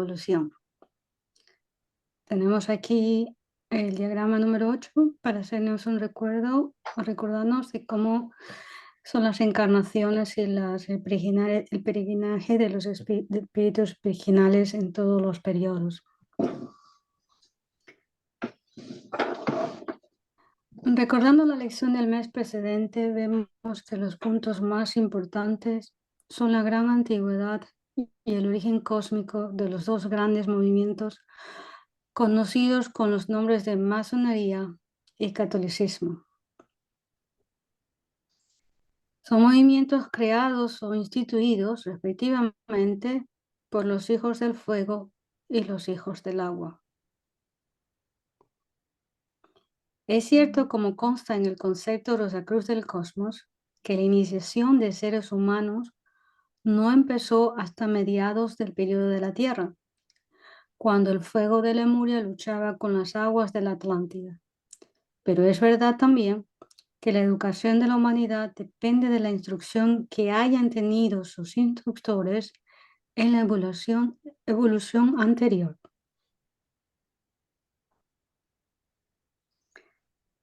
evolución. Tenemos aquí el diagrama número 8 para hacernos un recuerdo o recordarnos de cómo son las encarnaciones y el peregrinaje de los espíritus originales en todos los periodos. Recordando la lección del mes precedente, vemos que los puntos más importantes son la gran antigüedad y el origen cósmico de los dos grandes movimientos conocidos con los nombres de masonería y catolicismo. Son movimientos creados o instituidos respectivamente por los hijos del fuego y los hijos del agua. Es cierto, como consta en el concepto Rosacruz del Cosmos, que la iniciación de seres humanos no empezó hasta mediados del periodo de la Tierra, cuando el fuego de Lemuria luchaba con las aguas de la Atlántida. Pero es verdad también que la educación de la humanidad depende de la instrucción que hayan tenido sus instructores en la evolución anterior.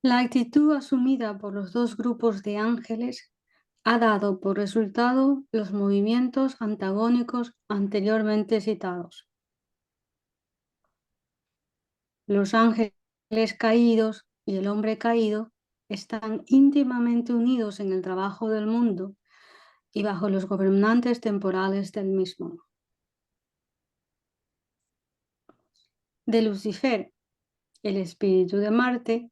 La actitud asumida por los dos grupos de ángeles ha dado por resultado los movimientos antagónicos anteriormente citados. Los ángeles caídos y el hombre caído están íntimamente unidos en el trabajo del mundo y bajo los gobernantes temporales del mismo. De Lucifer, el espíritu de Marte,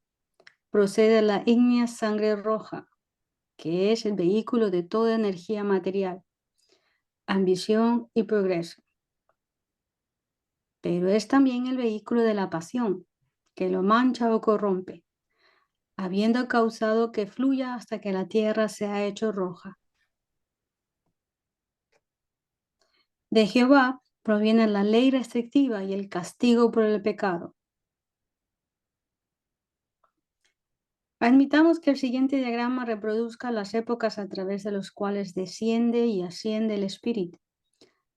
procede la ígnea sangre roja, que es el vehículo de toda energía material, ambición y progreso. Pero es también el vehículo de la pasión, que lo mancha o corrompe, habiendo causado que fluya hasta que la tierra se ha hecho roja. De Jehová proviene la ley restrictiva y el castigo por el pecado. Admitamos que el siguiente diagrama reproduzca las épocas a través de las cuales desciende y asciende el espíritu,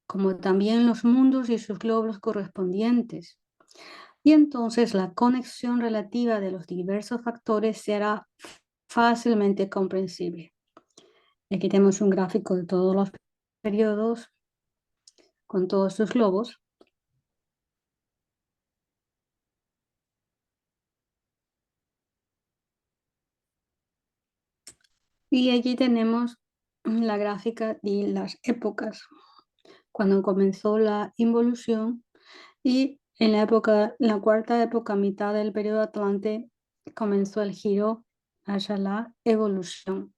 como también los mundos y sus globos correspondientes. Y entonces la conexión relativa de los diversos factores será fácilmente comprensible. Aquí tenemos un gráfico de todos los periodos con todos sus globos. Y aquí tenemos la gráfica y las épocas, cuando comenzó la involución y en la cuarta época, mitad del periodo Atlante, comenzó el giro hacia la evolución.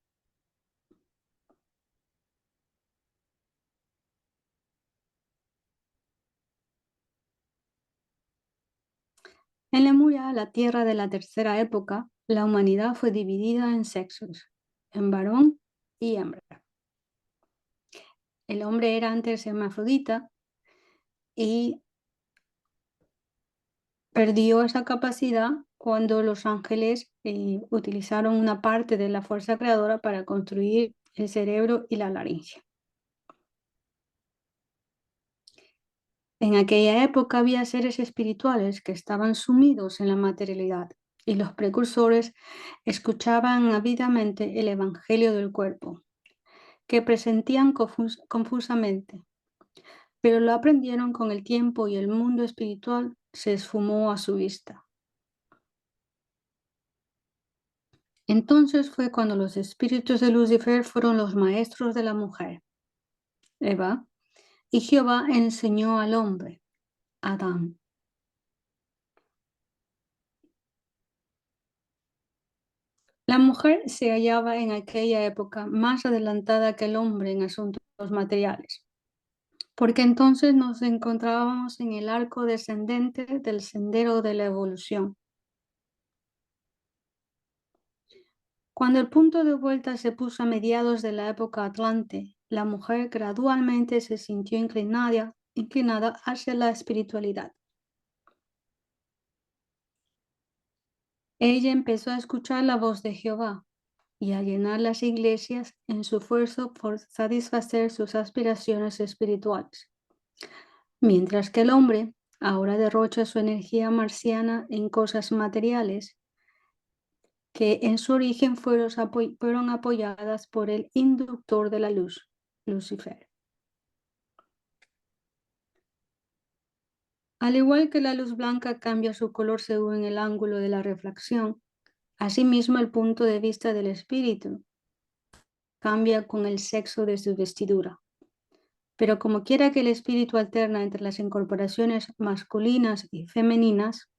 En Lemuria, la tierra de la tercera época, la humanidad fue dividida en sexos, en varón y hembra. El hombre era antes hermafrodita y perdió esa capacidad cuando los ángeles utilizaron una parte de la fuerza creadora para construir el cerebro y la laringe. En aquella época había seres espirituales que estaban sumidos en la materialidad y los precursores escuchaban ávidamente el evangelio del cuerpo, que presentían confusamente, pero lo aprendieron con el tiempo y el mundo espiritual se esfumó a su vista. Entonces fue cuando los espíritus de Lucifer fueron los maestros de la mujer, Eva, y Jehová enseñó al hombre, Adán. La mujer se hallaba en aquella época más adelantada que el hombre en asuntos materiales, porque entonces nos encontrábamos en el arco descendente del sendero de la evolución. Cuando el punto de vuelta se puso a mediados de la época Atlante, la mujer gradualmente se sintió inclinada hacia la espiritualidad. Ella empezó a escuchar la voz de Jehová y a llenar las iglesias en su esfuerzo por satisfacer sus aspiraciones espirituales. mientras que el hombre ahora derrocha su energía marciana en cosas materiales que en su origen fueron apoyadas por el inductor de la luz, Lucifer. Al igual que la luz blanca cambia su color según el ángulo de la reflexión, asimismo el punto de vista del espíritu cambia con el sexo de su vestidura. Pero como quiera que el espíritu alterna entre las incorporaciones masculinas y femeninas,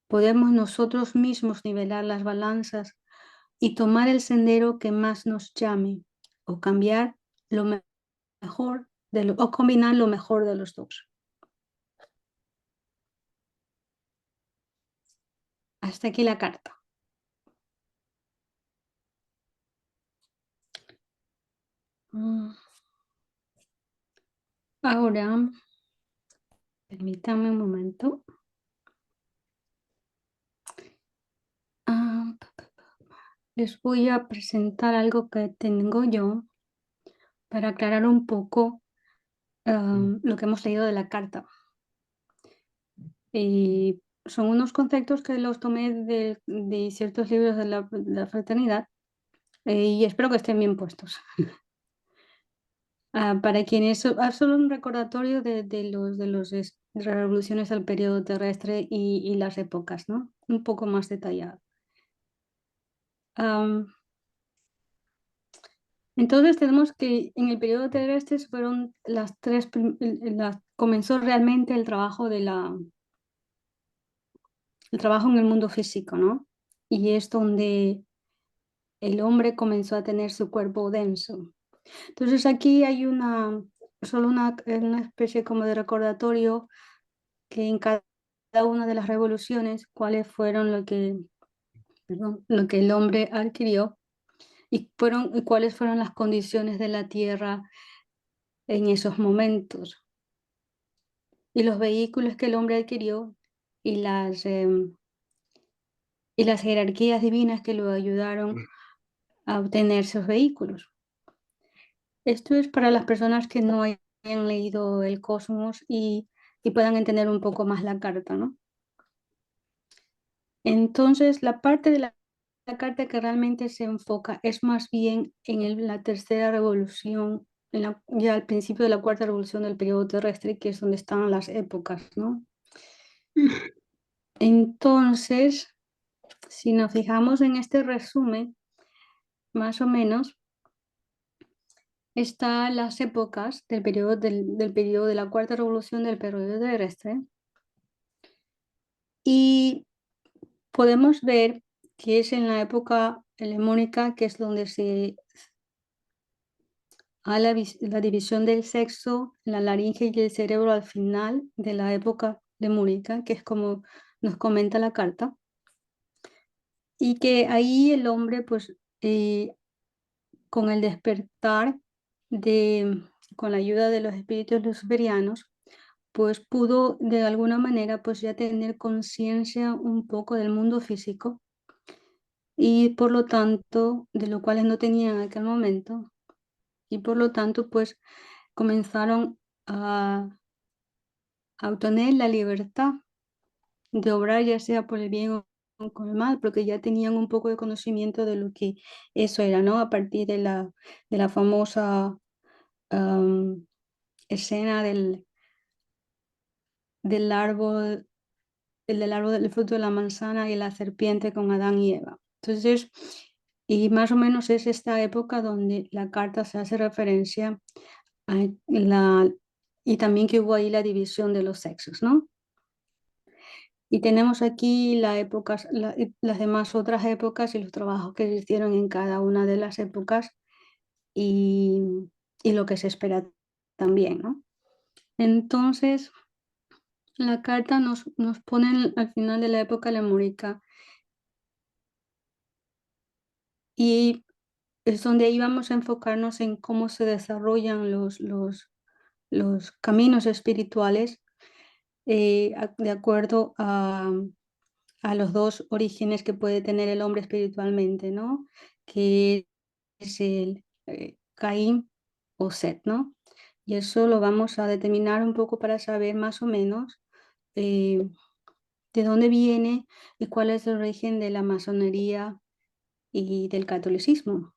podemos nosotros mismos nivelar las balanzas y tomar el sendero que más nos llame, o cambiar lo mejor o combinar lo mejor de los dos. Hasta aquí la carta. Ahora, permítame un momento. Ah, Les voy a presentar algo que tengo yo para aclarar un poco lo que hemos leído de la carta. Y son unos conceptos que los tomé de ciertos libros de la fraternidad, y espero que estén bien puestos. Para quienes solo un recordatorio de las revoluciones del periodo terrestre y las épocas, ¿no? Un poco más detallado. Entonces tenemos que en el periodo terrestre fueron comenzó realmente el trabajo el trabajo en el mundo físico, ¿no? Y es donde el hombre comenzó a tener su cuerpo denso. Entonces aquí hay solo una especie como de recordatorio que en cada una de las revoluciones, cuáles fueron lo que el hombre adquirió y cuáles fueron las condiciones de la tierra en esos momentos, y los vehículos que el hombre adquirió y las jerarquías divinas que lo ayudaron a obtener esos vehículos. Esto es para las personas que no hayan leído el Cosmos y puedan entender un poco más la carta, ¿no? Entonces, la parte de la carta que realmente se enfoca es más bien en la tercera revolución, ya al principio de la cuarta revolución del periodo terrestre, que es donde están las épocas, ¿no? Entonces, si nos fijamos en este resumen, más o menos, están las épocas del periodo de la cuarta revolución del periodo terrestre, y podemos ver que es en la época helemónica, que es donde se a la división del sexo, la laringe y el cerebro al final de la época lemúrica, que es como nos comenta la carta, y que ahí el hombre, pues, con el despertar con la ayuda de los espíritus luciferianos, pues pudo de alguna manera pues ya tener conciencia un poco del mundo físico, y por lo tanto, de lo cual no tenía en aquel momento, y por lo tanto pues comenzaron a obtener la libertad de obrar, ya sea por el bien o con el mal, porque ya tenían un poco de conocimiento de lo que eso era, ¿no? A partir de la famosa am, escena del árbol, del árbol del fruto de la manzana y la serpiente con Adán y Eva. Entonces, y más o menos es esta época donde la carta se hace referencia a y también que hubo ahí la división de los sexos, ¿no? Y tenemos aquí las demás otras épocas y los trabajos que se hicieron en cada una de las épocas, y, y lo que se espera también, ¿no? Entonces, la carta nos pone al final de la época lemúrica, y es donde ahí vamos a enfocarnos en cómo se desarrollan los caminos espirituales, de acuerdo a los dos orígenes que puede tener el hombre espiritualmente, ¿no? Que es el Caín o Set, ¿no? Y eso lo vamos a determinar un poco para saber más o menos eh, de dónde viene y cuál es el origen de la masonería y del catolicismo,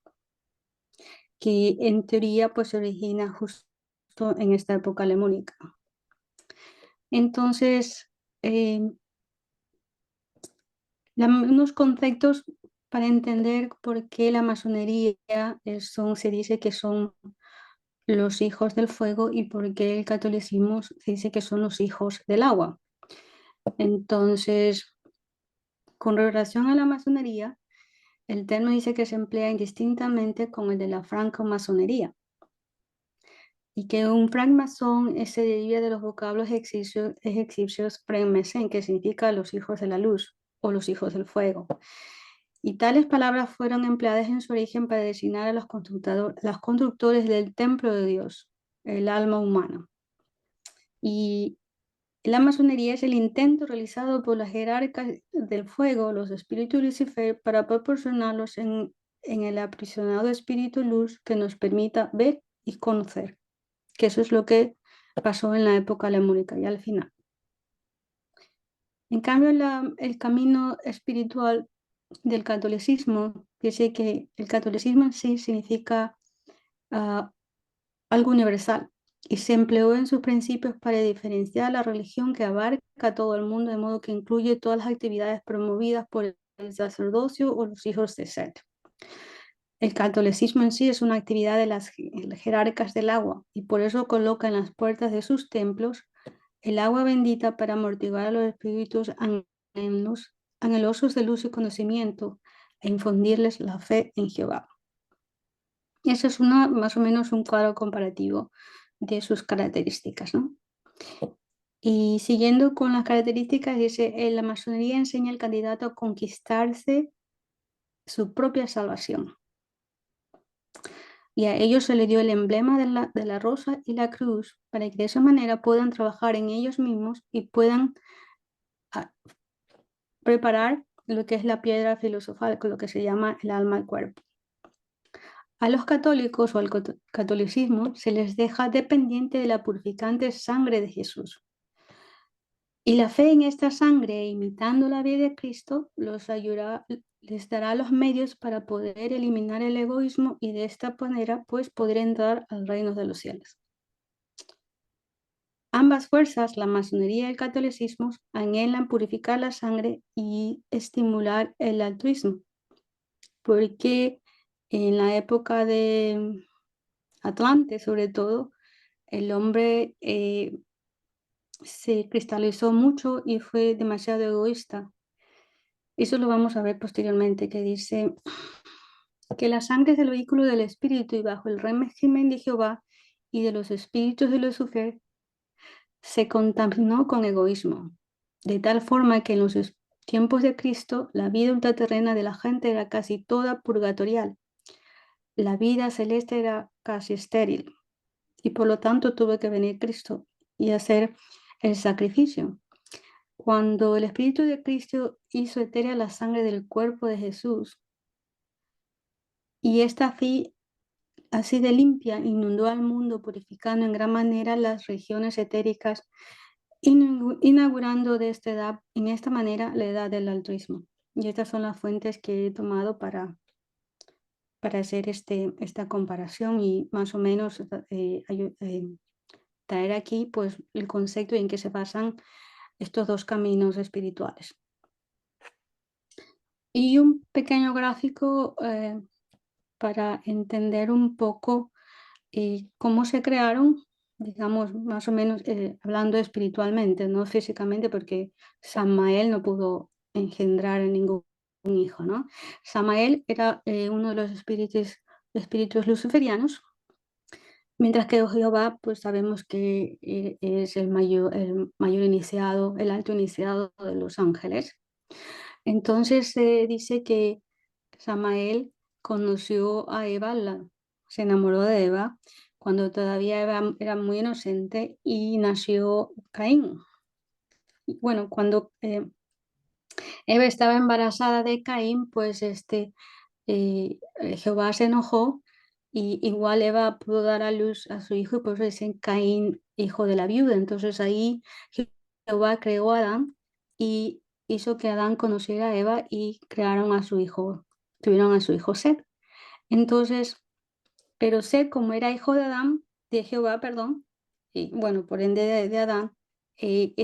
que en teoría pues se origina justo en esta época lemónica. Entonces, eh, unos conceptos para entender por qué la masonería se dice que son los hijos del fuego y por qué el catolicismo se dice que son los hijos del agua. Entonces, con relación a la masonería, el término dice que se emplea indistintamente con el de la francmasonería y que un francmasón se deriva de los vocablos egipcios francmason, que significa los hijos de la luz o los hijos del fuego. Y tales palabras fueron empleadas en su origen para designar a los constructores del templo de Dios, el alma humana. Y la masonería es el intento realizado por las jerarcas del fuego, los espíritus Lucifer, para proporcionarlos en el aprisionado espíritu luz que nos permita ver y conocer, que eso es lo que pasó en la época lemúrica y al final. En cambio, el camino espiritual del catolicismo, dice que el catolicismo en sí significa ah, algo universal y se empleó en sus principios para diferenciar la religión que abarca a todo el mundo, de modo que incluye todas las actividades promovidas por el sacerdocio o los hijos de Set. El catolicismo en sí es una actividad de las jerarcas del agua y por eso coloca en las puertas de sus templos el agua bendita para amortiguar a los espíritus anhelosos de luz y conocimiento e infundirles la fe en Jehová. Y eso es más o menos un cuadro comparativo de sus características, ¿no? Y siguiendo con las características, dice, la masonería enseña al candidato a conquistarse su propia salvación. Y a ellos se le dio el emblema de la rosa y la cruz para que de esa manera puedan trabajar en ellos mismos y puedan preparar lo que es la piedra filosofal, con lo que se llama el alma al cuerpo. A los católicos o al catolicismo se les deja dependiente de la purificante sangre de Jesús. Y la fe en esta sangre, imitando la vida de Cristo, les dará los medios para poder eliminar el egoísmo y de esta manera pues poder entrar al reino de los cielos. Ambas fuerzas, la masonería y el catolicismo, anhelan purificar la sangre y estimular el altruismo, porque en la época de Atlante, sobre todo, el hombre se cristalizó mucho y fue demasiado egoísta. Eso lo vamos a ver posteriormente, que dice que la sangre es el vehículo del espíritu y bajo el régimen de Jehová y de los espíritus de Lucifer se contaminó con egoísmo, de tal forma que en los tiempos de Cristo la vida ultraterrena de la gente era casi toda purgatorial. La vida celeste era casi estéril y por lo tanto tuvo que venir Cristo y hacer el sacrificio. Cuando el Espíritu de Cristo hizo etérea la sangre del cuerpo de Jesús y esta así de limpia inundó al mundo, purificando en gran manera las regiones etéricas, inaugurando en esta manera la edad del altruismo. Y estas son las fuentes que he tomado para hacer esta comparación y más o menos traer aquí pues, el concepto en que se basan estos dos caminos espirituales. Y un pequeño gráfico para entender un poco cómo se crearon, digamos, más o menos hablando espiritualmente, no físicamente, porque Samael no pudo engendrar ningún hijo, ¿no? Samael era uno de los espíritus luciferianos, mientras que Jehová, pues sabemos que es el mayor iniciado, el alto iniciado de los ángeles. Entonces se dice que Samael conoció a Eva, se enamoró de Eva cuando todavía Eva era muy inocente y nació Caín. Y bueno, cuando Eva estaba embarazada de Caín, pues Jehová se enojó Y igual Eva pudo dar a luz a su hijo y por eso dicen Caín, hijo de la viuda. Entonces ahí Jehová creó a Adán y hizo que Adán conociera a Eva y crearon a su hijo, tuvieron a su hijo Set. Entonces, pero Set, como era hijo de Adán, de Jehová, perdón, y bueno, por ende de Adán,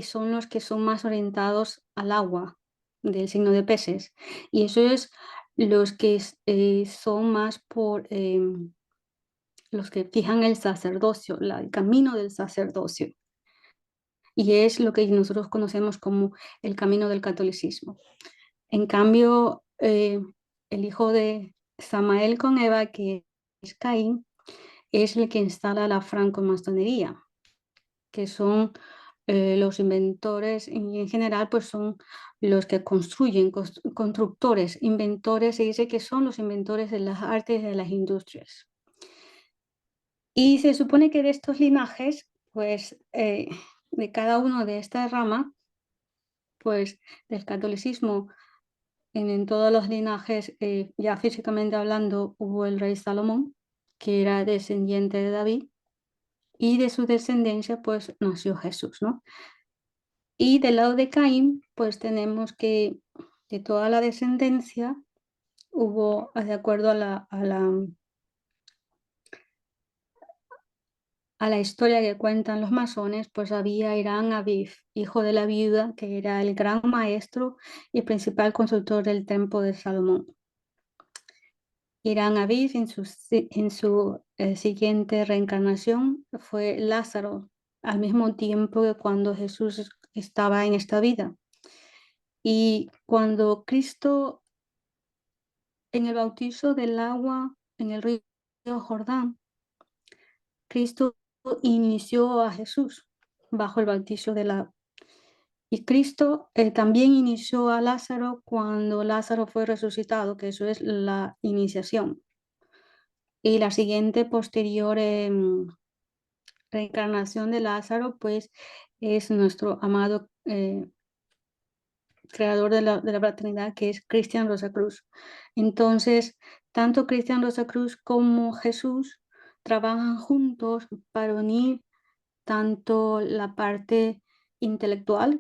son los que son más orientados al agua, del signo de peces. Y eso es los que son más por los que fijan el sacerdocio, el camino del sacerdocio. Y es lo que nosotros conocemos como el camino del catolicismo. En cambio, el hijo de Samael con Eva, que es Caín, es el que instala la francomasonería, que son los inventores, y en general pues son los que construyen, constructores, inventores, se dice que son los inventores de las artes y de las industrias. Y se supone que de estos linajes, pues de cada uno de estas ramas, pues del catolicismo, en todos los linajes, ya físicamente hablando, hubo el rey Salomón, que era descendiente de David, y de su descendencia, pues nació Jesús, ¿no? Y del lado de Caín, pues tenemos que de toda la descendencia hubo, de acuerdo a la historia que cuentan los masones, pues había Irán Aviv, hijo de la viuda, que era el gran maestro y principal constructor del templo de Salomón. Irán Aviv en su siguiente reencarnación fue Lázaro, al mismo tiempo que cuando Jesús estaba en esta vida. Y cuando Cristo, en el bautizo del agua en el río Jordán, Cristo inició a Jesús bajo el bautizo del agua. Y Cristo también inició a Lázaro cuando Lázaro fue resucitado, que eso es la iniciación. Y la siguiente posterior reencarnación de Lázaro, pues es nuestro amado creador de la fraternidad, que es Cristian Rosacruz. Entonces, tanto Cristian Rosacruz como Jesús trabajan juntos para unir tanto la parte intelectual,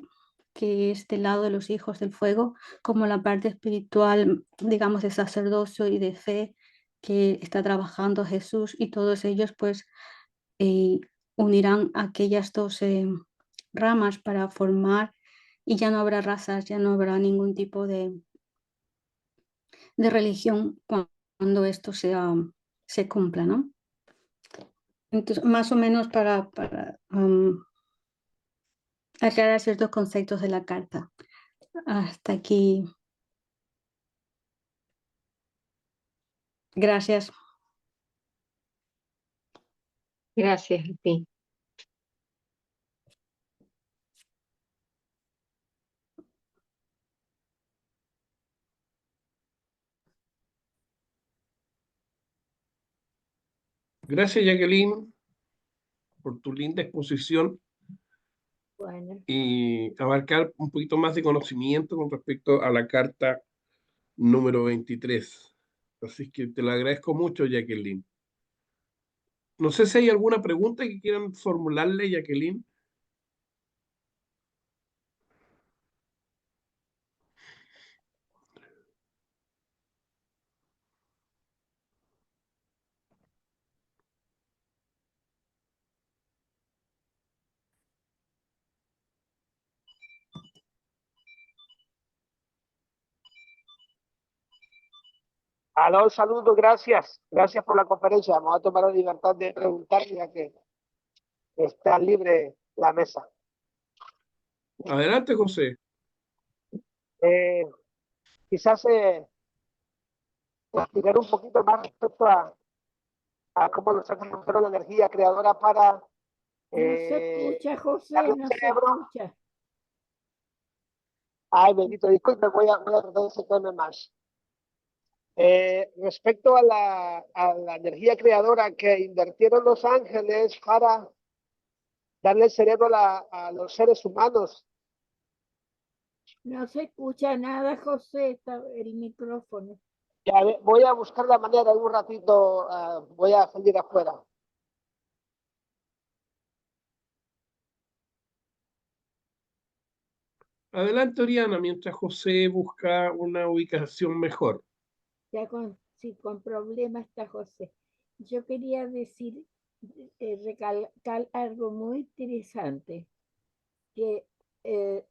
que es del lado de los hijos del fuego, como la parte espiritual, digamos, de sacerdocio y de fe que está trabajando Jesús, y todos ellos pues eh, unirán aquellas dos ramas para formar, y ya no habrá razas, ya no habrá ningún tipo de religión cuando esto se cumpla, ¿no? Entonces, más o menos para aclarar ciertos conceptos de la carta. Hasta aquí. Gracias. Gracias a ti. Gracias, Jacqueline, por tu linda exposición Bueno, y abarcar un poquito más de conocimiento con respecto a la carta número 23. Así que te lo agradezco mucho, Jacqueline. No sé si hay alguna pregunta que quieran formularle, Jacqueline. Aló, saludos, gracias. Gracias por la conferencia. Vamos a tomar la libertad de preguntar ya que está libre la mesa. Adelante, José. Eh, quizás explicar un poquito más respecto a cómo nos nosotros la energía creadora para no se escucha, José, darle un no se cerebro. escucha. Ay, bendito, disculpe, voy a tratar de acercarme más. Respecto a la energía creadora que invirtieron los ángeles para darle el cerebro a los seres humanos. No se escucha nada, José, está el micrófono. Ya, voy a buscar la manera en un ratito, voy a salir afuera. Adelante, Oriana, mientras José busca una ubicación mejor. Ya sí, con problema está José. Yo quería decir, recalcar algo muy interesante, que eh,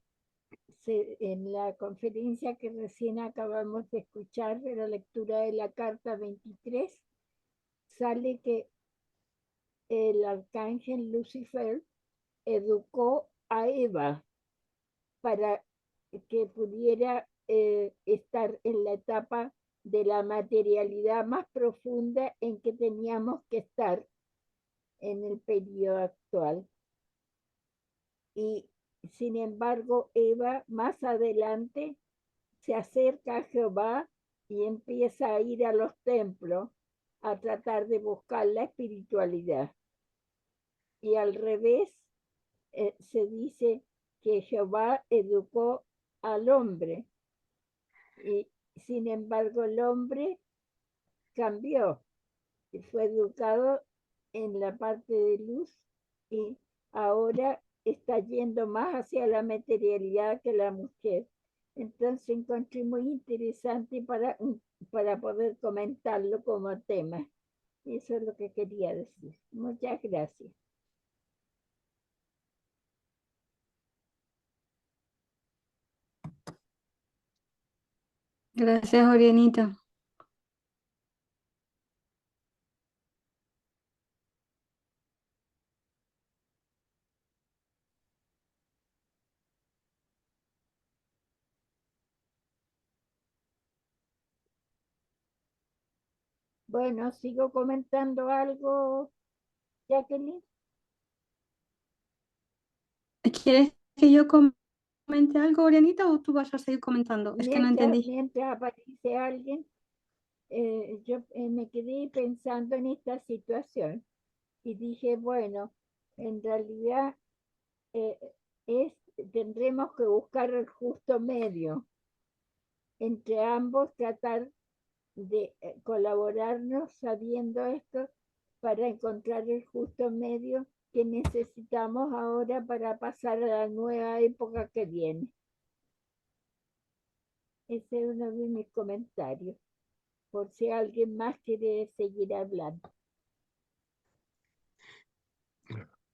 en la conferencia que recién acabamos de escuchar de la lectura de la carta 23, sale que el arcángel Lucifer educó a Eva para que pudiera estar en la etapa de la materialidad más profunda en que teníamos que estar en el periodo actual. Y sin embargo, Eva más adelante se acerca a Jehová y empieza a ir a los templos a tratar de buscar la espiritualidad. Y al revés, se dice que Jehová educó al hombre y sin embargo el hombre cambió y fue educado en la parte de luz y ahora está yendo más hacia la materialidad que la mujer. Entonces encontré muy interesante para poder comentarlo como tema. Eso es lo que quería decir. Muchas gracias. Gracias, Orianita. Bueno, sigo comentando algo, Jacqueline. ¿Quieres que yo comente algo, Orianita, o tú vas a seguir comentando? Es que no entendí. Mientras aparece alguien, yo me quedé pensando en esta situación y dije, bueno, en realidad eh, tendremos que buscar el justo medio entre ambos, tratar de colaborarnos sabiendo esto para encontrar el justo medio que necesitamos ahora para pasar a la nueva época que viene. Ese es uno de mis comentarios, por si alguien más quiere seguir hablando.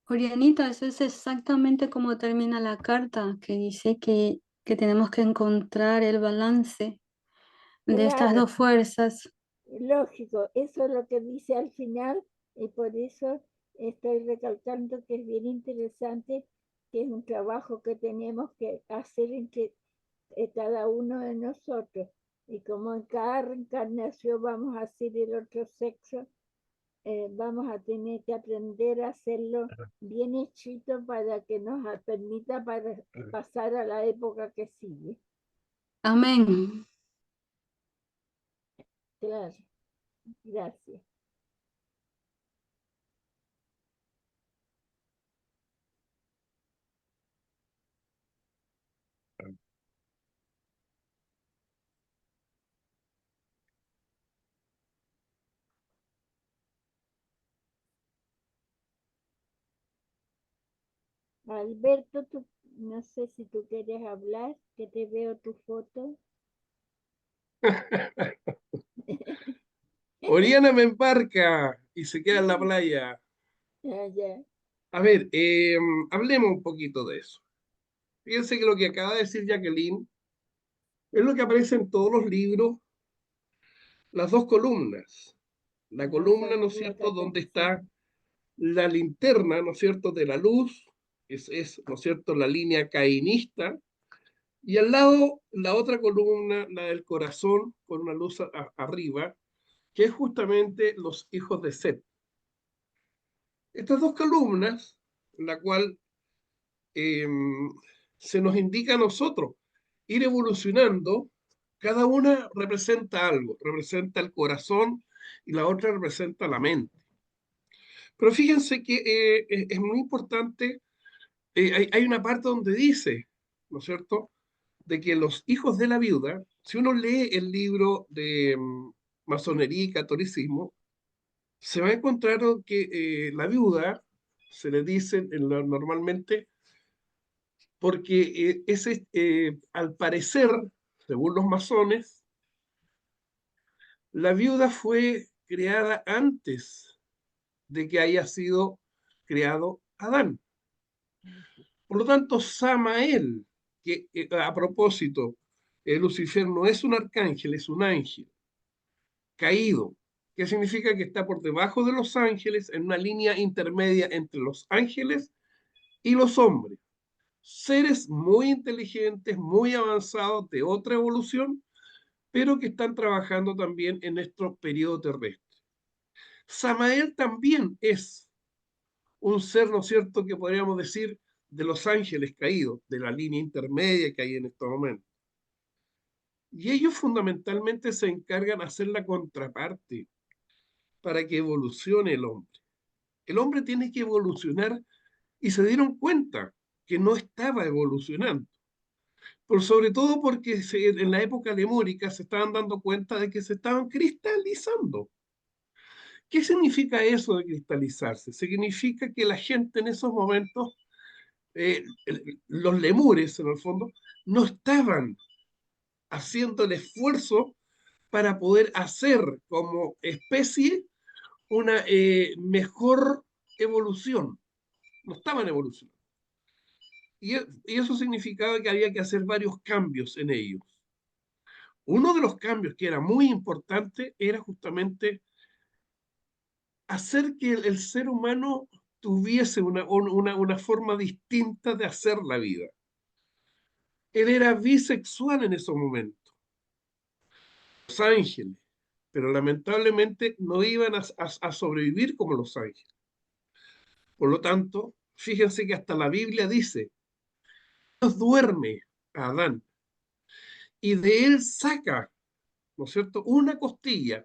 Orianita, eso es exactamente como termina la carta, que dice que tenemos que encontrar el balance de estas Claro, dos fuerzas. lógico, eso es lo que dice al final y por eso estoy recalcando que es bien interesante, que es un trabajo que tenemos que hacer entre cada uno de nosotros. Y como en cada reencarnación vamos a ser el otro sexo, vamos a tener que aprender a hacerlo bien hechito para que nos permita para pasar a la época que sigue. Amén. Claro, gracias. Alberto, no sé si tú quieres hablar, que te veo tu foto. Oriana me embarca y se queda en la playa. Ya. A ver, hablemos un poquito de eso. Fíjense que lo que acaba de decir Jacqueline es lo que aparece en todos los libros, las dos columnas. La columna, ¿no es cierto?, donde está la linterna, ¿no es cierto?, de la luz, ¿no es cierto?, la línea cainista, y al lado la otra columna, la del corazón, con una luz arriba, que es justamente los hijos de Set. Estas dos columnas, la cual eh, se nos indica a nosotros ir evolucionando, cada una representa algo, representa el corazón y la otra representa la mente. Pero fíjense que es muy importante, hay una parte donde dice, ¿no es cierto?, de que los hijos de la viuda, si uno lee el libro de masonería y catolicismo, se va a encontrar que la viuda se le dice normalmente porque al parecer, según los masones, la viuda fue creada antes de que haya sido creado Adán. Por lo tanto, Samael, que a propósito, Lucifer no es un arcángel, es un ángel caído, que significa que está por debajo de los ángeles en una línea intermedia entre los ángeles y los hombres. Seres muy inteligentes, muy avanzados de otra evolución, pero que están trabajando también en nuestro periodo terrestre. Samael también es un ser, ¿no es cierto?, que podríamos decir de los ángeles caídos, de la línea intermedia que hay en estos momentos. Y ellos fundamentalmente se encargan de hacer la contraparte para que evolucione el hombre. El hombre tiene que evolucionar y se dieron cuenta que no estaba evolucionando. Por sobre todo porque en la época lemúrica se estaban dando cuenta de que se estaban cristalizando. ¿Qué significa eso de cristalizarse? Significa que la gente en esos momentos, los lemures en el fondo, no estaban haciendo el esfuerzo para poder hacer como especie una mejor evolución. No estaban evolucionando. Y eso significaba que había que hacer varios cambios en ellos. Uno de los cambios que era muy importante era justamente hacer que el ser humano tuviese una forma distinta de hacer la vida. Él era bisexual en esos momentos, los ángeles, pero lamentablemente no iban a sobrevivir como los ángeles. Por lo tanto, fíjense que hasta la Biblia dice, Dios duerme a Adán y de él saca, ¿no es cierto?, una costilla.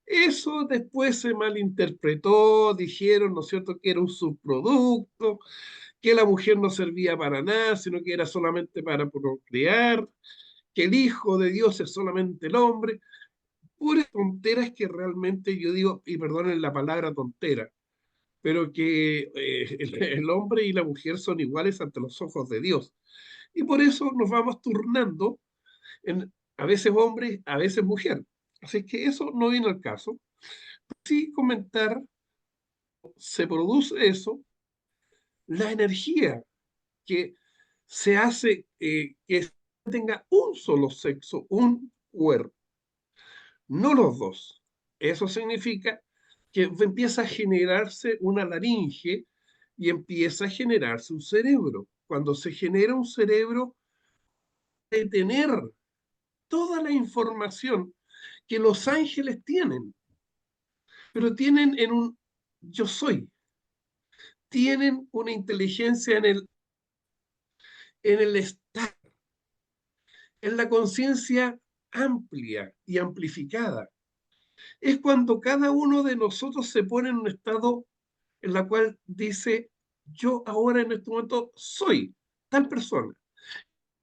Eso después se malinterpretó, dijeron, ¿no es cierto?, que era un subproducto, que la mujer no servía para nada, sino que era solamente para procrear, que el Hijo de Dios es solamente el hombre. Puras tonteras que realmente yo digo, y perdonen la palabra tontera, pero que el hombre y la mujer son iguales ante los ojos de Dios. Y por eso nos vamos turnando, a veces hombre, a veces mujer. Así que eso no viene al caso. Sí comentar, se produce eso, la energía que se hace que tenga un solo sexo, un cuerpo, no los dos. Eso significa que empieza a generarse una laringe y empieza a generarse un cerebro. Cuando se genera un cerebro, de tener toda la información que los ángeles tienen, pero tienen en un yo soy, tienen una inteligencia en el estar, en la conciencia amplia y amplificada. Es cuando cada uno de nosotros se pone en un estado en la cual dice, yo ahora en este momento soy tal persona.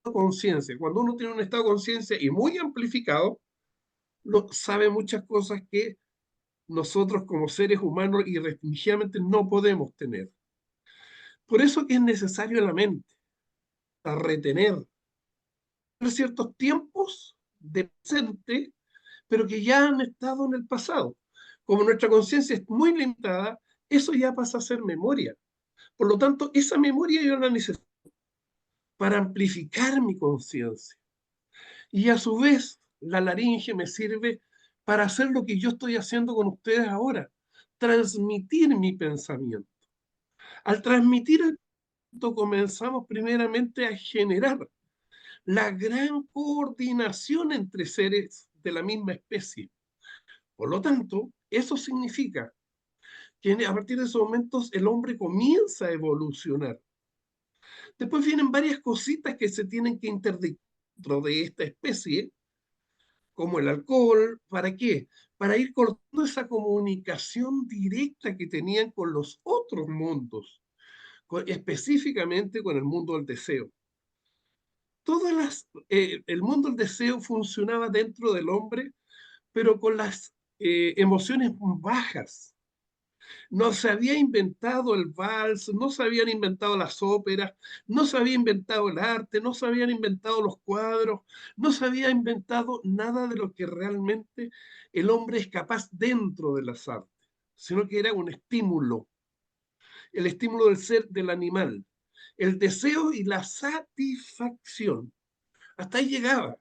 Conciencia. Cuando uno tiene un estado de conciencia y muy amplificado, sabe muchas cosas que nosotros como seres humanos irrestringidamente no podemos tener. Por eso que es necesario la mente, para retener ciertos tiempos de presente, pero que ya han estado en el pasado. Como nuestra conciencia es muy limitada, eso ya pasa a ser memoria. Por lo tanto, esa memoria yo la necesito para amplificar mi conciencia. Y a su vez, la laringe me sirve para hacer lo que yo estoy haciendo con ustedes ahora, transmitir mi pensamiento. Al transmitir el pensamiento, comenzamos primeramente a generar la gran coordinación entre seres de la misma especie. Por lo tanto, eso significa que a partir de esos momentos el hombre comienza a evolucionar. Después vienen varias cositas que se tienen que interdictar dentro de esta especie, como el alcohol. ¿Para qué? Para ir cortando esa comunicación directa que tenían con los otros mundos, específicamente con el mundo del deseo. el mundo del deseo funcionaba dentro del hombre, pero con las emociones bajas. No se había inventado el vals, no se habían inventado las óperas, no se había inventado el arte, no se habían inventado los cuadros, no se había inventado nada de lo que realmente el hombre es capaz dentro de las artes, sino que era un estímulo, el estímulo del ser del animal, el deseo y la satisfacción. Hasta ahí llegaba.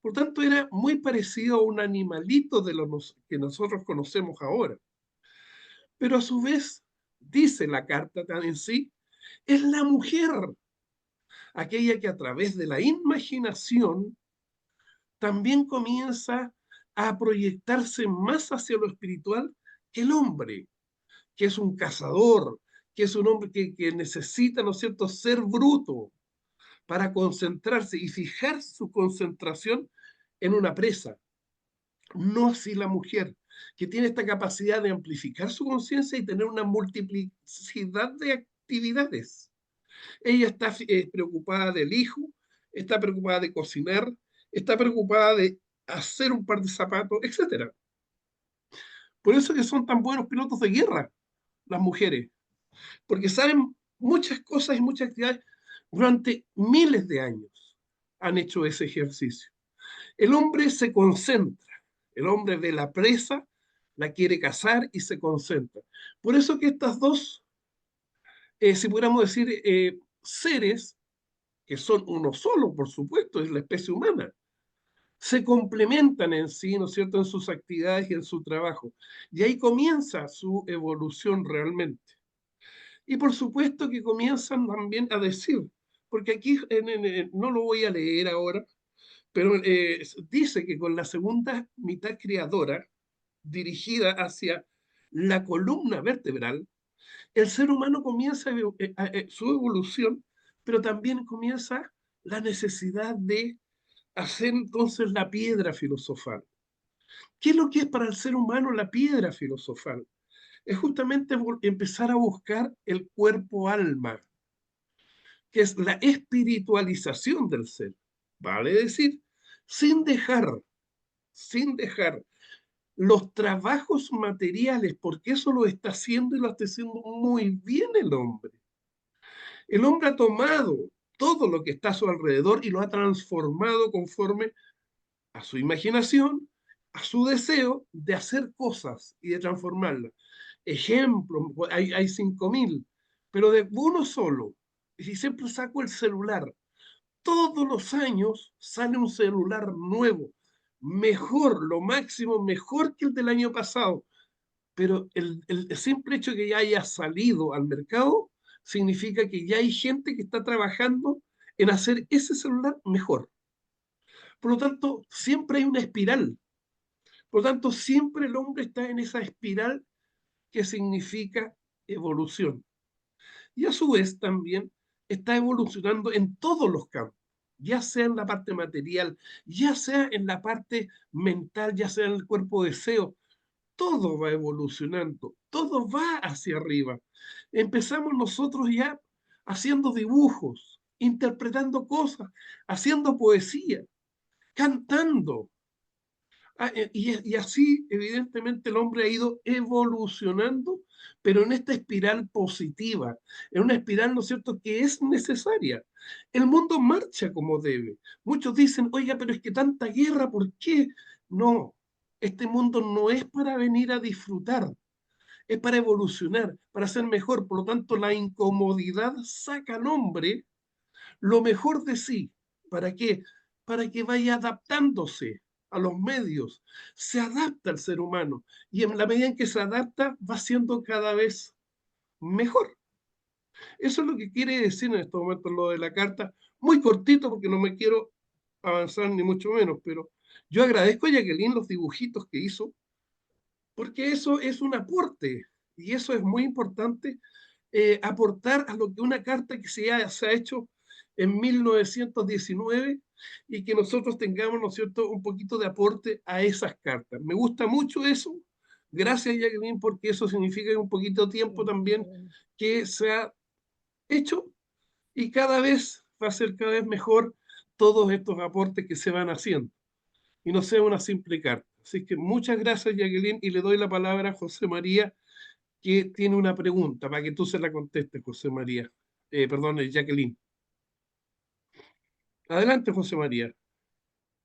Por tanto, era muy parecido a un animalito de lo que nosotros conocemos ahora. Pero a su vez, dice la carta en sí, es la mujer, aquella que a través de la imaginación también comienza a proyectarse más hacia lo espiritual que el hombre, que es un cazador, que es un hombre que necesita, ¿no es cierto?, ser bruto para concentrarse y fijar su concentración en una presa. No así la mujer, que tiene esta capacidad de amplificar su conciencia y tener una multiplicidad de actividades. Ella está preocupada del hijo, está preocupada de cocinar, está preocupada de hacer un par de zapatos, etcétera. Por eso que son tan buenos pilotos de guerra las mujeres, porque saben muchas cosas y muchas actividades durante miles de años. Han hecho ese ejercicio. El hombre se concentra, el hombre ve la presa, la quiere cazar y se concentra. Por eso que estas dos, si pudiéramos decir, seres, que son uno solo, por supuesto, es la especie humana, se complementan en sí, ¿no es cierto?, en sus actividades y en su trabajo. Y ahí comienza su evolución realmente. Y por supuesto que comienzan también a decir, porque aquí no lo voy a leer ahora, pero dice que con la segunda mitad creadora, dirigida hacia la columna vertebral, el ser humano comienza su evolución, pero también comienza la necesidad de hacer entonces la piedra filosofal. ¿Qué es lo que es para el ser humano la piedra filosofal? Es justamente empezar a buscar el cuerpo-alma, que es la espiritualización del ser, vale decir, sin dejar, sin dejar los trabajos materiales, porque eso lo está haciendo y lo está haciendo muy bien el hombre. El hombre ha tomado todo lo que está a su alrededor y lo ha transformado conforme a su imaginación, a su deseo de hacer cosas y de transformarlas. Ejemplo, hay 5.000, pero de uno solo. Y si siempre saco el celular, todos los años sale un celular nuevo, mejor, lo máximo, mejor que el del año pasado. Pero el simple hecho de que ya haya salido al mercado significa que ya hay gente que está trabajando en hacer ese celular mejor. Por lo tanto, siempre hay una espiral. Por lo tanto, siempre el hombre está en esa espiral que significa evolución. Y a su vez también está evolucionando en todos los campos, ya sea en la parte material, ya sea en la parte mental, ya sea en el cuerpo deseo. Todo va evolucionando, todo va hacia arriba. Empezamos nosotros ya haciendo dibujos, interpretando cosas, haciendo poesía, cantando. Y así, evidentemente, el hombre ha ido evolucionando, pero en esta espiral positiva, en una espiral, ¿no es cierto?, que es necesaria. El mundo marcha como debe. Muchos dicen, oiga, pero es que tanta guerra, ¿por qué? No, este mundo no es para venir a disfrutar, es para evolucionar, para ser mejor. Por lo tanto, la incomodidad saca al hombre lo mejor de sí. ¿Para qué? Para que vaya adaptándose a los medios. Se adapta al ser humano y en la medida en que se adapta va siendo cada vez mejor. Eso es lo que quiere decir en estos momentos lo de la carta. Muy cortito porque no me quiero avanzar ni mucho menos, pero yo agradezco a Jacqueline los dibujitos que hizo porque eso es un aporte y eso es muy importante, aportar a lo que una carta que se ha hecho en 1919 y que nosotros tengamos, ¿no es cierto?, un poquito de aporte a esas cartas. Me gusta mucho eso. Gracias, Jacqueline, porque eso significa un poquito de tiempo también que se ha hecho y cada vez va a ser cada vez mejor todos estos aportes que se van haciendo y no sea una simple carta. Así que muchas gracias, Jacqueline, y le doy la palabra a José María, que tiene una pregunta para que tú se la contestes, José María. Perdón, Jacqueline. Adelante, José María.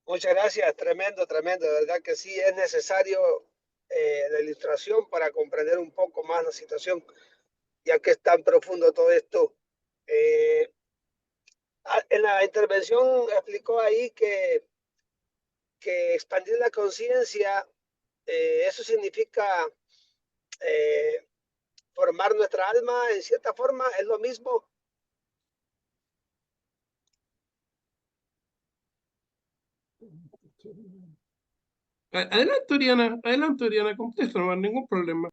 Muchas gracias, tremendo, tremendo. De verdad que sí, es necesario la ilustración para comprender un poco más la situación, ya que es tan profundo todo esto. En la intervención explicó ahí que expandir la conciencia, eso significa formar nuestra alma, en cierta forma, es lo mismo. Adelante, Oriana, contesta, no hay ningún problema.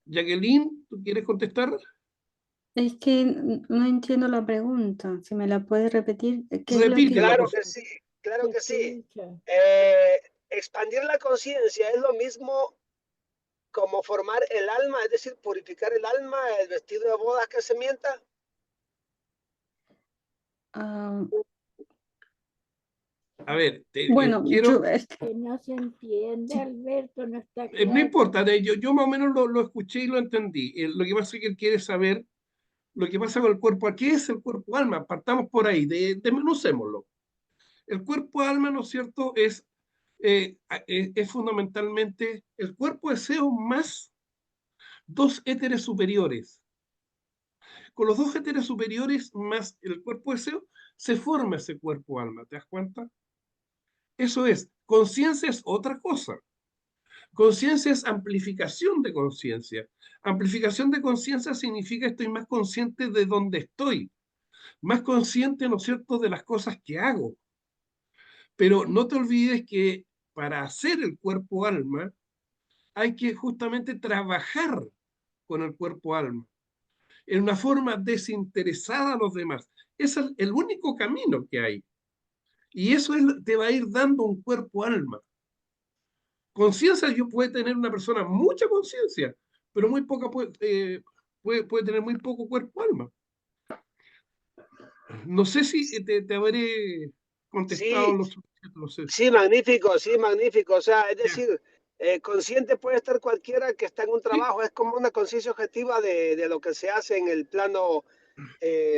Jacqueline, ¿tú quieres contestar? Es que no entiendo la pregunta. Si me la puedes repetir, ¿qué es lo que... Repítela, Claro por que favor. sí, claro que sí. Escucha. Expandir la conciencia es lo mismo como formar el alma, es decir, purificar el alma, el vestido de bodas que se mienta. Ah, A ver, bueno, quiero, Que no se entiende, sí, Alberto, no está no claro. importa, yo más o menos lo escuché y lo entendí. Lo que pasa es que él quiere saber lo que pasa con el cuerpo. ¿Qué es el cuerpo-alma? Partamos por ahí, desmenucémoslo. El cuerpo-alma, ¿no es cierto?, es fundamentalmente el cuerpo deseo más dos éteres superiores. Con los dos éteres superiores más el cuerpo deseo, se forma ese cuerpo-alma, ¿te das cuenta? Eso es, conciencia es otra cosa. Conciencia es amplificación de conciencia. Amplificación de conciencia significa estoy más consciente de dónde estoy, más consciente, ¿no es cierto?, de las cosas que hago. Pero no te olvides que para hacer el cuerpo-alma hay que justamente trabajar con el cuerpo-alma en una forma desinteresada a los demás. Es el único camino que hay. Y eso te va a ir dando un cuerpo-alma. Conciencia, yo puede tener una persona mucha conciencia, pero muy poca puede tener muy poco cuerpo-alma. No sé si te habré contestado Sí, lo suficiente, no sé. sí, magnífico, sí, magnífico. O sea, es Ya. decir, consciente puede estar cualquiera que está en un Sí, trabajo, es como una conciencia objetiva de lo que se hace en el plano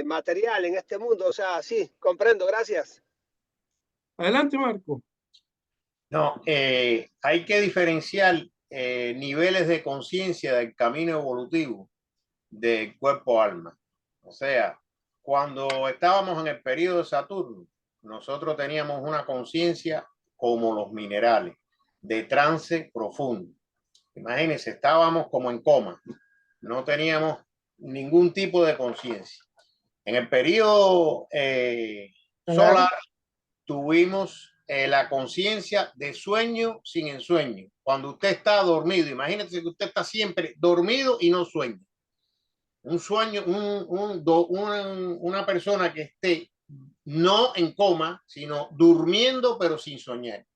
material en este mundo. O sea, sí, comprendo, gracias. adelante, Marco. No, hay que diferenciar niveles de conciencia del camino evolutivo del cuerpo-alma. O sea, cuando estábamos en el periodo de Saturno, nosotros teníamos una conciencia como los minerales, de trance profundo. Imagínense, estábamos como en coma, no teníamos ningún tipo de conciencia. En el periodo solar tuvimos la conciencia de sueño sin ensueño. Cuando usted está dormido, imagínese que usted está siempre dormido y no sueña. Un sueño, una persona que esté no en coma, sino durmiendo pero sin soñar.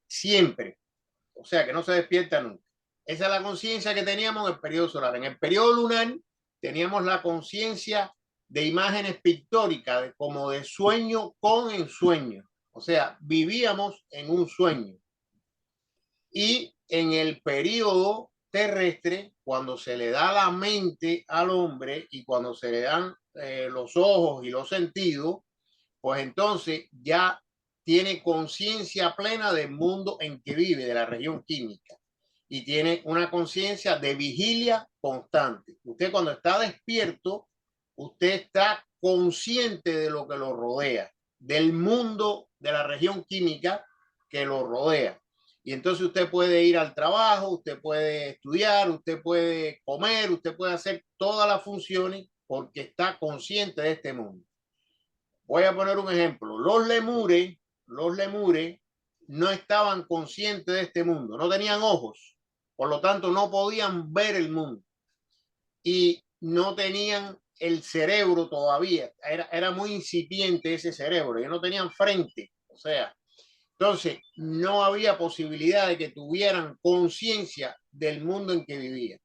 Siempre. O sea, que no se despierta nunca. Esa es la conciencia que teníamos en el periodo solar. En el periodo lunar teníamos la conciencia de imágenes pictóricas, como de sueño con ensueño. O sea, vivíamos en un sueño. Y en el periodo terrestre, cuando se le da la mente al hombre y cuando se le dan los ojos y los sentidos, pues entonces ya tiene conciencia plena del mundo en que vive, de la región química, y tiene una conciencia de vigilia constante. Usted cuando está despierto, usted está consciente de lo que lo rodea, del mundo de la región química que lo rodea. Y entonces usted puede ir al trabajo, usted puede estudiar, usted puede comer, usted puede hacer todas las funciones porque está consciente de este mundo. Voy a poner un ejemplo. Los lemures no estaban conscientes de este mundo, no tenían ojos, por lo tanto no podían ver el mundo y no tenían el cerebro todavía, era muy incipiente ese cerebro, ellos no tenían frente, o sea, entonces no había posibilidad de que tuvieran conciencia del mundo en que vivían.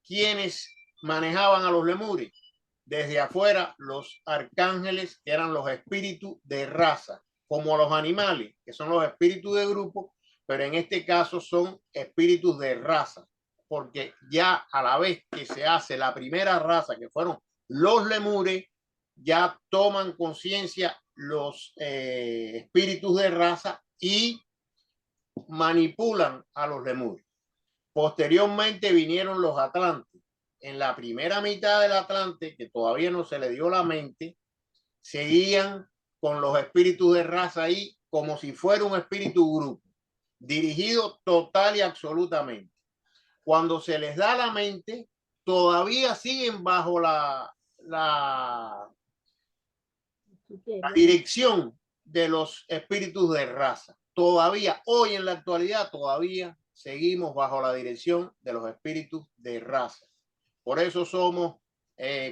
¿Quiénes manejaban a los lemures? desde afuera los arcángeles, que eran los espíritus de raza, como los animales, que son los espíritus de grupo, pero en este caso son espíritus de raza, porque ya a la vez que se hace la primera raza, que fueron los lemures, ya toman conciencia los espíritus de raza y manipulan a los lemures. Posteriormente vinieron los atlantes. En la primera mitad del Atlante, que todavía no se le dio la mente, seguían con los espíritus de raza ahí como si fuera un espíritu grupo, dirigido total y absolutamente. Cuando se les da la mente, todavía siguen bajo la dirección de los espíritus de raza. Todavía, hoy en la actualidad, todavía seguimos bajo la dirección de los espíritus de raza. Por eso somos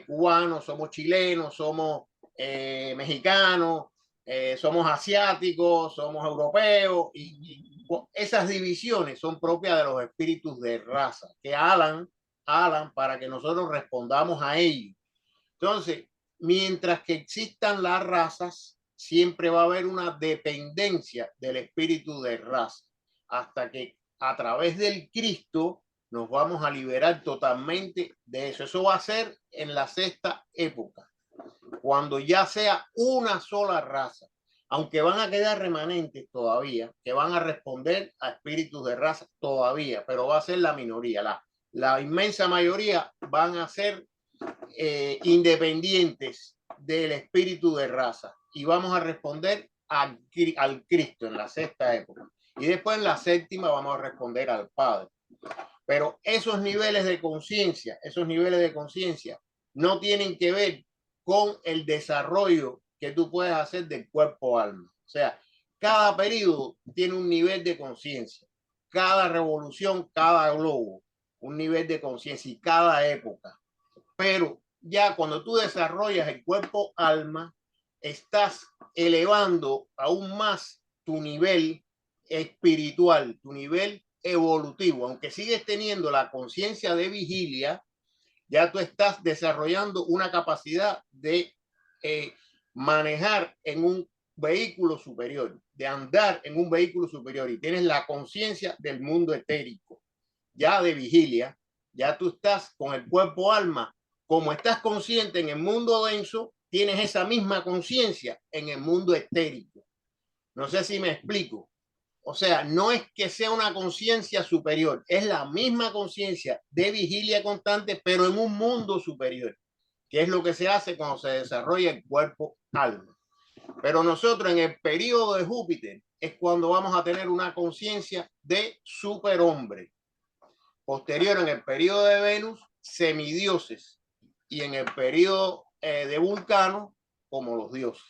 cubanos, somos chilenos, somos mexicanos, somos asiáticos, somos europeos, y esas divisiones son propias de los espíritus de raza, que alan para que nosotros respondamos a ellos. Entonces, mientras que existan las razas, siempre va a haber una dependencia del espíritu de raza, hasta que a través del Cristo nos vamos a liberar totalmente de eso. Eso va a ser en la sexta época, cuando ya sea una sola raza, aunque van a quedar remanentes todavía, que van a responder a espíritus de raza todavía, pero va a ser la minoría. La inmensa mayoría van a ser independientes del espíritu de raza, y vamos a responder al Cristo en la sexta época, y después en la séptima vamos a responder al Padre. Pero esos niveles de conciencia no tienen que ver con el desarrollo que tú puedes hacer del cuerpo alma. O sea, cada periodo tiene un nivel de conciencia, cada revolución, cada globo, un nivel de conciencia, y cada época. Pero ya cuando tú desarrollas el cuerpo alma, estás elevando aún más tu nivel espiritual, tu nivel evolutivo. Aunque sigues teniendo la conciencia de vigilia, ya tú estás desarrollando una capacidad de manejar en un vehículo superior, de andar en un vehículo superior, y tienes la conciencia del mundo etérico, ya de vigilia. Ya tú estás con el cuerpo alma, como estás consciente en el mundo denso, tienes esa misma conciencia en el mundo etérico. No sé si me explico. O sea, no es que sea una conciencia superior, es la misma conciencia de vigilia constante, pero en un mundo superior, que es lo que se hace cuando se desarrolla el cuerpo alma. Pero nosotros en el periodo de Júpiter es cuando vamos a tener una conciencia de superhombre. Posterior, en el periodo de Venus, semidioses, y en el periodo de Vulcano, como los dioses.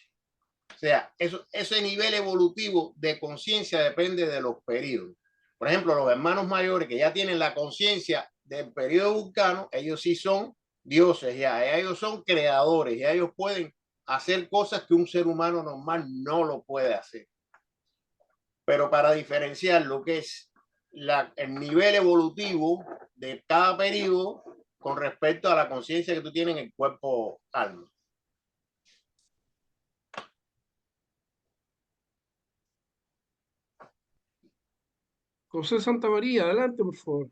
O sea, ese nivel evolutivo de conciencia depende de los periodos. Por ejemplo, los hermanos mayores que ya tienen la conciencia del periodo Vulcano, ellos sí son dioses, ya ellos son creadores, ya ellos pueden hacer cosas que un ser humano normal no lo puede hacer. Pero para diferenciar lo que es el nivel evolutivo de cada periodo con respecto a la conciencia que tú tienes en el cuerpo alma. José Santamaría, adelante, por favor.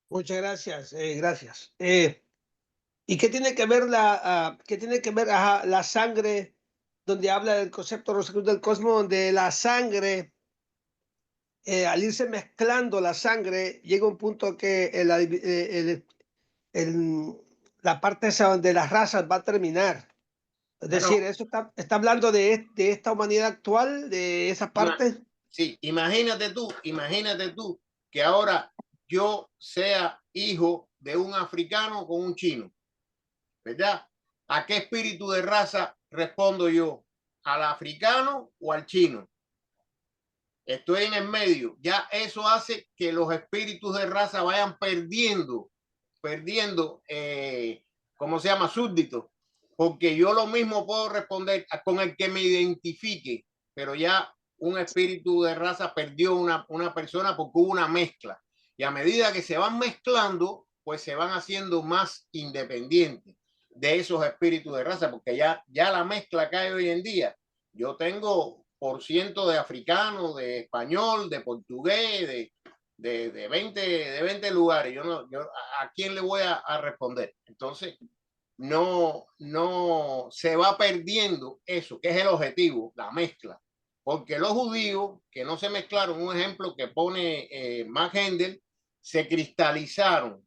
Muchas gracias, gracias. ¿Y qué tiene que ver la sangre, donde habla del concepto Rosacruz del Cosmos, donde la sangre, al irse mezclando la sangre, llega un punto que la parte esa donde las razas va a terminar? Es decir, eso está hablando de esta humanidad actual, de esa parte. Sí, imagínate tú que ahora yo sea hijo de un africano con un chino, ¿verdad? ¿A qué espíritu de raza respondo yo? ¿Al africano o al chino? Estoy en el medio. Ya eso hace que los espíritus de raza vayan perdiendo, ¿cómo se llama? Súbditos. Porque yo lo mismo puedo responder con el que me identifique, pero ya un espíritu de raza perdió una persona porque hubo una mezcla. Y a medida que se van mezclando, pues se van haciendo más independientes. de esos espíritus de raza, porque ya la mezcla que hay hoy en día, yo tengo por ciento de africano, de español, de portugués, de 20 lugares. ¿A quién le voy a responder? Entonces, no se va perdiendo eso, que es el objetivo, la mezcla. Porque los judíos que no se mezclaron, un ejemplo que pone Max Hendel, se cristalizaron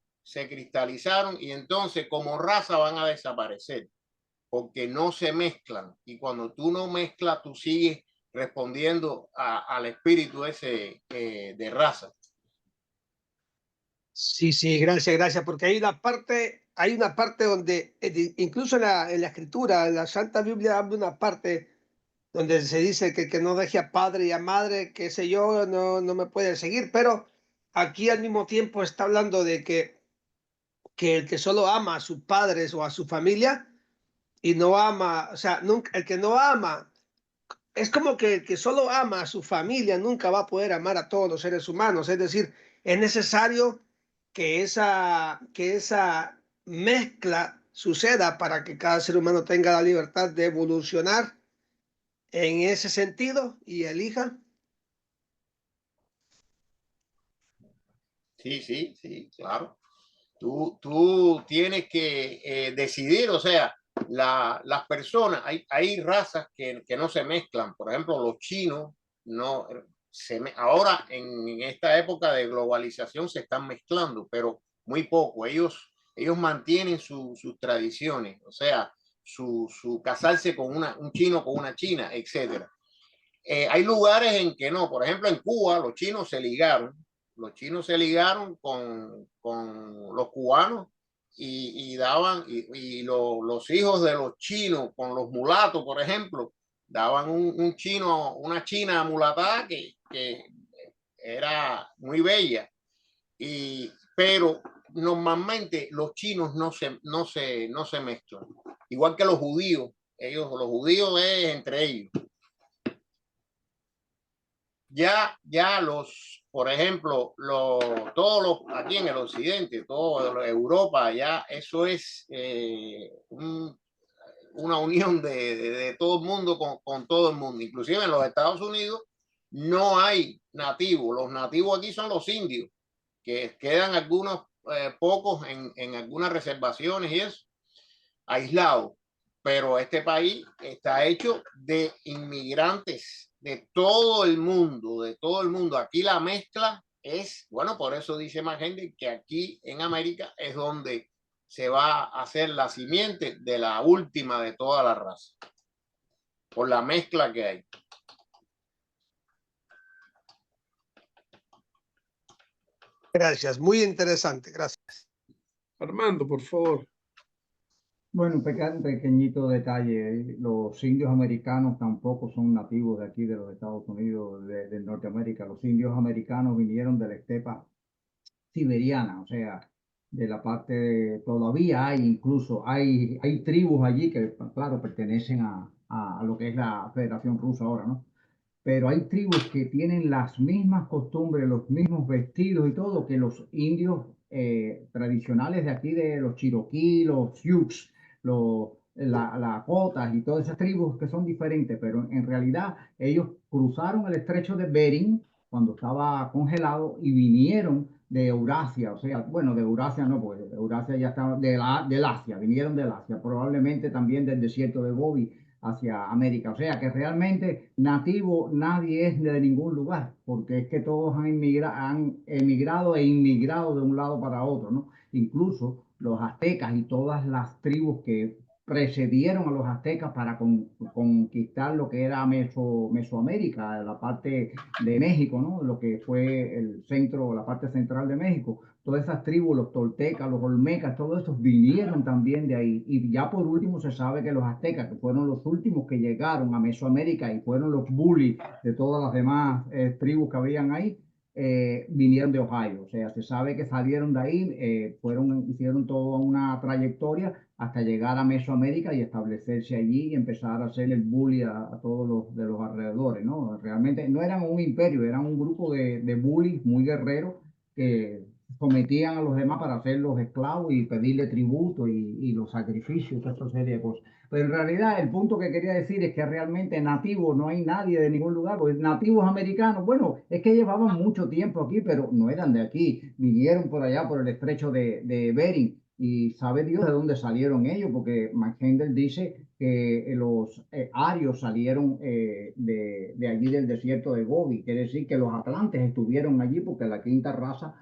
y entonces como raza van a desaparecer porque no se mezclan. Y cuando tú no mezclas, tú sigues respondiendo al espíritu ese de raza. Sí, sí, gracias, porque hay una parte donde, incluso en la escritura, en la Santa Biblia habla una parte donde se dice que el que no deje a padre y a madre, qué sé yo, no me puede seguir, pero aquí al mismo tiempo está hablando de que el que solo ama a sus padres o a su familia y no ama, o sea, nunca, el que no ama, es como que el que solo ama a su familia nunca va a poder amar a todos los seres humanos, es decir, es necesario que esa mezcla suceda para que cada ser humano tenga la libertad de evolucionar en ese sentido y elija. Sí, claro. Tú tienes que decidir, o sea, las personas, hay razas que no se mezclan. Por ejemplo, los chinos, no, ahora en esta época de globalización se están mezclando, pero muy poco. Ellos mantienen sus tradiciones, o sea, su casarse con un chino con una china, etc. Hay lugares en que no, por ejemplo, en Cuba los chinos se ligaron con los cubanos y daban, los hijos de los chinos con los mulatos, por ejemplo, daban un chino, una china mulatada que era muy bella, pero normalmente los chinos no se mezclan, igual que los judíos, los judíos es entre ellos. Ya por ejemplo, todos los aquí en el occidente, toda Europa, ya eso es una unión de todo el mundo con todo el mundo. Inclusive en los Estados Unidos no hay nativos. Los nativos aquí son los indios, que quedan algunos pocos en algunas reservaciones y eso, aislados. Pero este país está hecho de inmigrantes de todo el mundo, de todo el mundo. Aquí la mezcla es, bueno, por eso dice más gente que aquí en América es donde se va a hacer la simiente de la última de toda la raza, por la mezcla que hay. Gracias, muy interesante, gracias. Armando, por favor. Bueno, un pequeñito detalle. Los indios americanos tampoco son nativos de aquí, de los Estados Unidos, de Norteamérica. Los indios americanos vinieron de la estepa siberiana, o sea, de la todavía hay tribus allí que, claro, pertenecen a lo que es la Federación Rusa ahora, ¿no? Pero hay tribus que tienen las mismas costumbres, los mismos vestidos y todo que los indios tradicionales de aquí, de los Cherokee, los Sioux, las Lakotas y todas esas tribus que son diferentes, pero en realidad ellos cruzaron el estrecho de Bering cuando estaba congelado y vinieron de Eurasia, o sea, bueno, de Eurasia no, porque Eurasia ya estaba del Asia, vinieron del Asia, probablemente también del desierto de Gobi hacia América. O sea que realmente nativo nadie es de ningún lugar, porque es que todos han emigrado e inmigrado de un lado para otro, ¿no? Incluso los aztecas y todas las tribus que precedieron a los aztecas para conquistar lo que era Mesoamérica, la parte de México, ¿no? Lo que fue el centro, la parte central de México. Todas esas tribus, los toltecas, los olmecas, todos estos vinieron también de ahí. Y ya por último se sabe que los aztecas, que fueron los últimos que llegaron a Mesoamérica y fueron los bullies de todas las demás tribus que habían ahí, vinieron de Ohio. O sea, se sabe que salieron de ahí, hicieron toda una trayectoria hasta llegar a Mesoamérica y establecerse allí y empezar a hacer el bully a todos los de los alrededores, ¿no? Realmente no eran un imperio, eran un grupo de bullies muy guerreros que sometían a los demás para hacerlos esclavos y pedirle tributo y los sacrificios, toda esta serie de cosas. Pero en realidad el punto que quería decir es que realmente nativos no hay nadie de ningún lugar, porque nativos americanos, bueno, es que llevaban mucho tiempo aquí, pero no eran de aquí, vinieron por allá por el estrecho de Bering. Y sabe Dios de dónde salieron ellos, porque McHenry dice que los arios salieron de allí del desierto de Gobi. Quiere decir que los atlantes estuvieron allí porque la quinta raza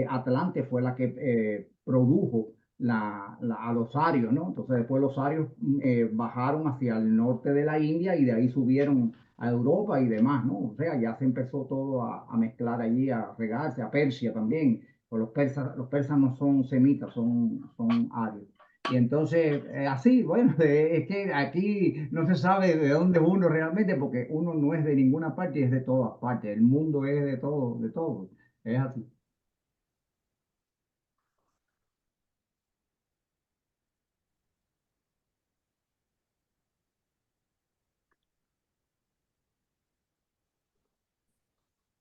Atlante fue la que produjo a los arios, ¿no? Entonces después los arios bajaron hacia el norte de la India y de ahí subieron a Europa y demás, ¿no? O sea, ya se empezó todo a mezclar allí, a regarse, a Persia también. Pues los persas no son semitas, son arios. Y entonces, así, bueno, es que aquí no se sabe de dónde es uno realmente, porque uno no es de ninguna parte, es de todas partes. El mundo es de todo, de todo. Es así.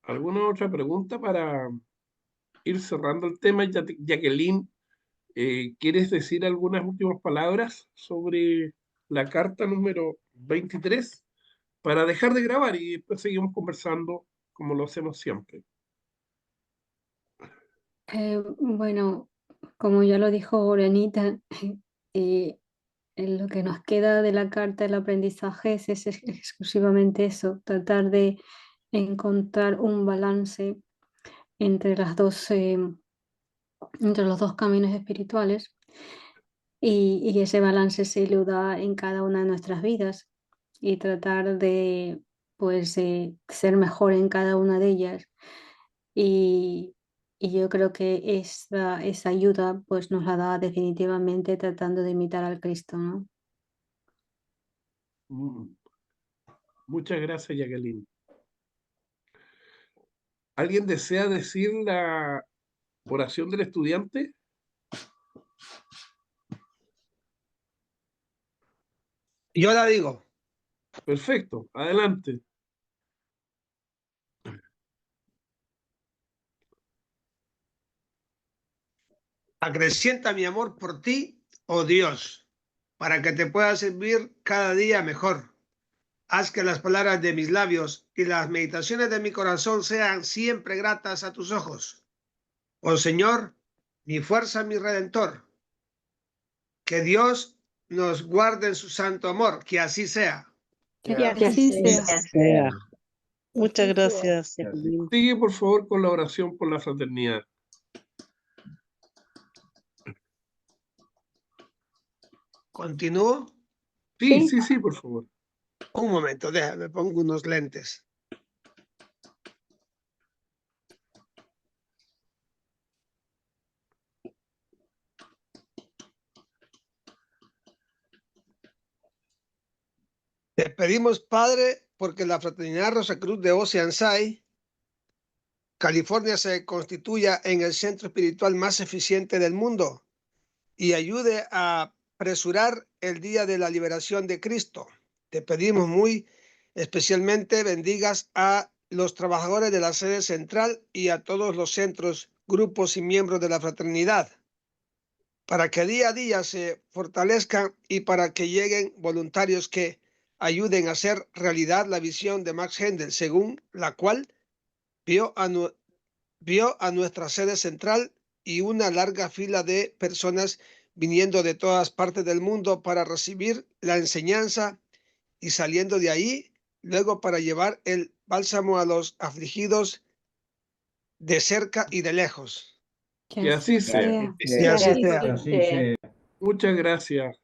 ¿Alguna otra pregunta para ir cerrando el tema? Jacqueline, ¿quieres decir algunas últimas palabras sobre la carta número 23 para dejar de grabar y después seguimos conversando como lo hacemos siempre? Bueno, como ya lo dijo Orenita, lo que nos queda de la carta del aprendizaje es exclusivamente eso, tratar de encontrar un balance entre entre los dos caminos espirituales y ese balance se lo da en cada una de nuestras vidas y tratar de pues ser mejor en cada una de ellas y, y yo creo que esa ayuda pues nos la da definitivamente tratando de imitar al Cristo, ¿no? Mm, Muchas gracias, Jacqueline. ¿Alguien desea decir la oración del estudiante? Yo la digo. Perfecto, adelante. Acrecienta mi amor por ti, oh Dios, para que te pueda servir cada día mejor. Haz que las palabras de mis labios y las meditaciones de mi corazón sean siempre gratas a tus ojos. Oh Señor, mi fuerza, mi redentor. Que Dios nos guarde en su santo amor, que así sea. Que Que así así sea. sea. Muchas Así sea. gracias, Así. Jacqueline. Sigue, por favor, con la oración por la fraternidad. ¿Continúo? Sí, sí, sí, por favor. Un momento, déjame, pongo unos lentes. Te pedimos, Padre, porque la Fraternidad Rosacruz de Oceanside, California, se constituya en el centro espiritual más eficiente del mundo y ayude a apresurar el día de la liberación de Cristo. Te pedimos muy especialmente bendigas a los trabajadores de la sede central y a todos los centros, grupos y miembros de la fraternidad, para que día a día se fortalezcan y para que lleguen voluntarios que ayuden a hacer realidad la visión de Max Händel, según la cual vio a nuestra sede central y una larga fila de personas viniendo de todas partes del mundo para recibir la enseñanza y saliendo de ahí, luego para llevar el bálsamo a los afligidos de cerca y de lejos. Que Que así así sea. sea. Y así sea. Así sea. Muchas gracias.